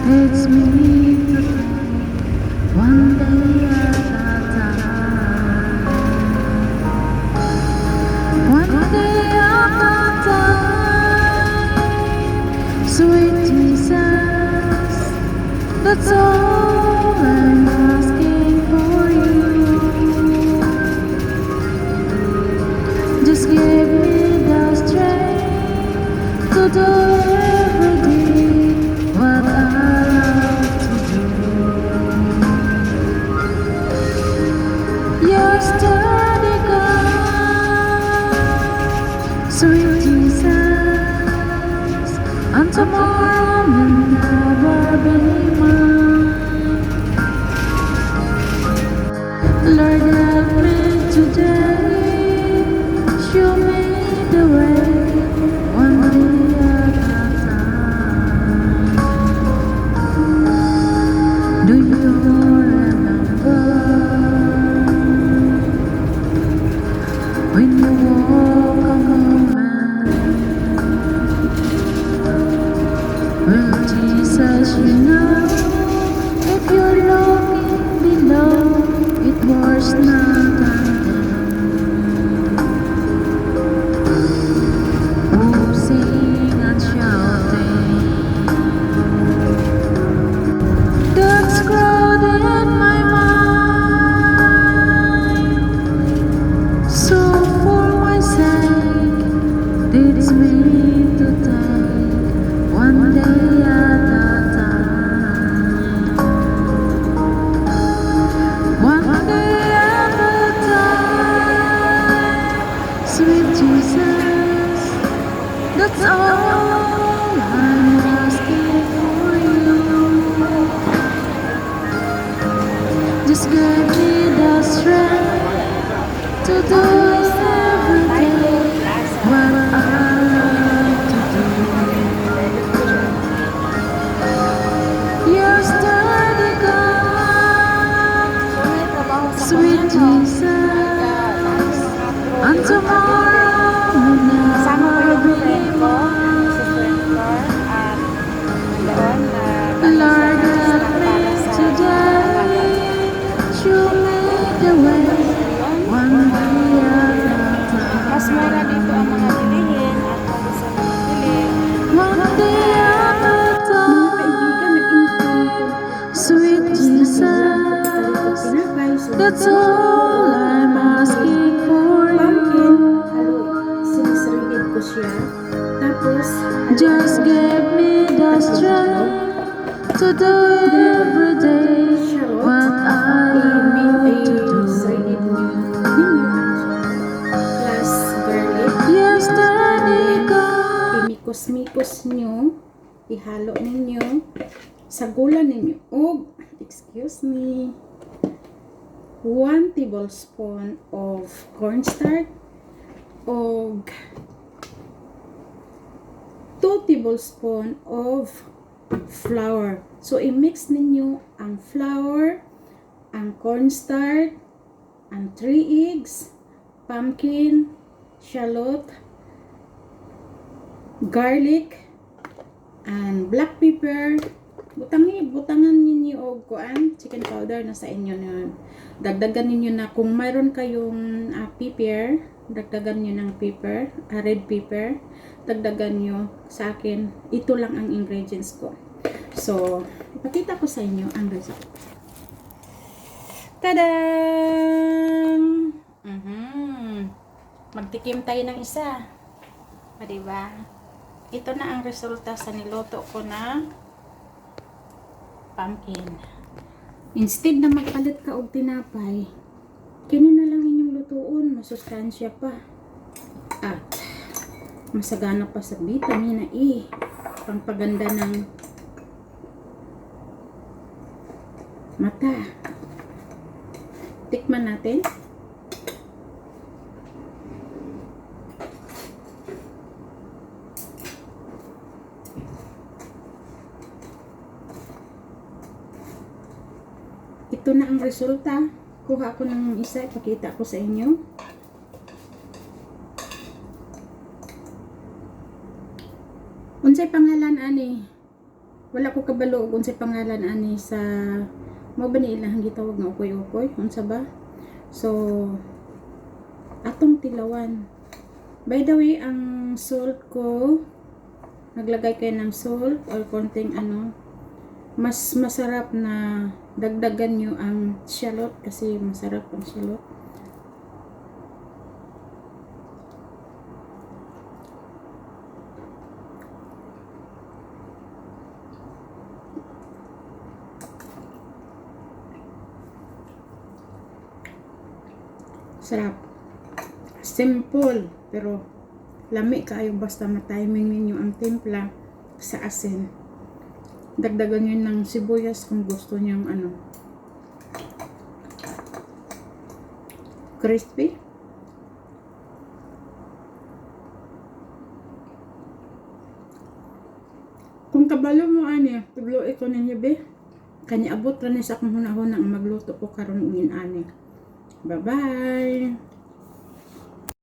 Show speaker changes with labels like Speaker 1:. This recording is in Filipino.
Speaker 1: It's me to thank, one day at a time. One day at a time. Sweet Jesus, that's all I'm asking for you. Just give me the strength to do every day what I love to do. Yesterday gone, sweet Jesus, and tomorrow will never be mine. Lord, help me today, show me the way, one day at a time. Do you remember when you walk a moment? Well, Jesus, you know, if you're looking below, it was not and shouting. That's crowded in my mind. So for my sake, teach me to take one day at a time. One day at a time. Sweet Jesus, that's all I'm asking for you. Just give me the strength to do every day what I love to do. Yesterday gone, sweet Jesus, and tomorrow will never be mine. Lord, help me today, show me the way, one day at a
Speaker 2: Mas mura
Speaker 1: time.
Speaker 2: dito ang mga bilihin at kung gusto mo bumili.
Speaker 1: One day at a
Speaker 2: Mga kaibigan, nag-income
Speaker 1: time.
Speaker 2: ko.
Speaker 1: Sweet Jesus, that's all I'm asking for
Speaker 2: Pumpkin, halo,
Speaker 1: you.
Speaker 2: sinisreaded ko siya. Tapos,
Speaker 1: Just give me the strength to do every day what I love to do.
Speaker 2: shredded ninyo, plus garlic.
Speaker 1: Yesterday gone,
Speaker 2: Imikos-mikos nyo, ihalo ninyo, sagulan ninyo, og, excuse me, 1 tablespoon of cornstarch, og 2 tablespoon of flour. So, i-mix ninyo ang flour, ang cornstarch, ang 3 eggs, pumpkin, shallot, garlic, and black pepper. Butangan ninyo og kuan, chicken powder na sa inyo na. Dagdagan ninyo na kung mayroon kayong pepper, dagdagan niyo ng pepper, red pepper. Dagdagan niyo. Sa akin, ito lang ang ingredients ko. So, ipakita ko sa inyo ang result. Tadang! Magtikim tayo ng isa. Diba? Ito na ang resulta sa niluto ko na pumpkin. Instead na magpalit ka og tinapay, kini na lang inyong lutuon, masustansya pa. At masagana pa sa vitamina E. Pangpaganda ng mata. Tikman natin. Ito na ang resulta. Kuha ko ng isa, ipakita ko sa inyo. Unsay pangalan ani? Wala ko kabalo og unsay pangalan ani sa mo ba ni ilang gitawag nga ukoy-ukoy? Unsa ba? So atong tilawan. By the way, ang salt ko, naglagay kayo ng salt or konting ano, mas masarap na dagdagan nyo ang shallot kasi masarap ang shallot. Sarap. Simple pero lami kaayo basta ma-timing ninyo ang timpla sa asin. Dagdagan nyo ng sibuyas kung gusto nyo ano, crispy. Kung kabalo mo ani, tublo ko ninyo be. Kanya abot ra ni sa akong hunahuna ang magluto ko karon ugin ani. Bye bye.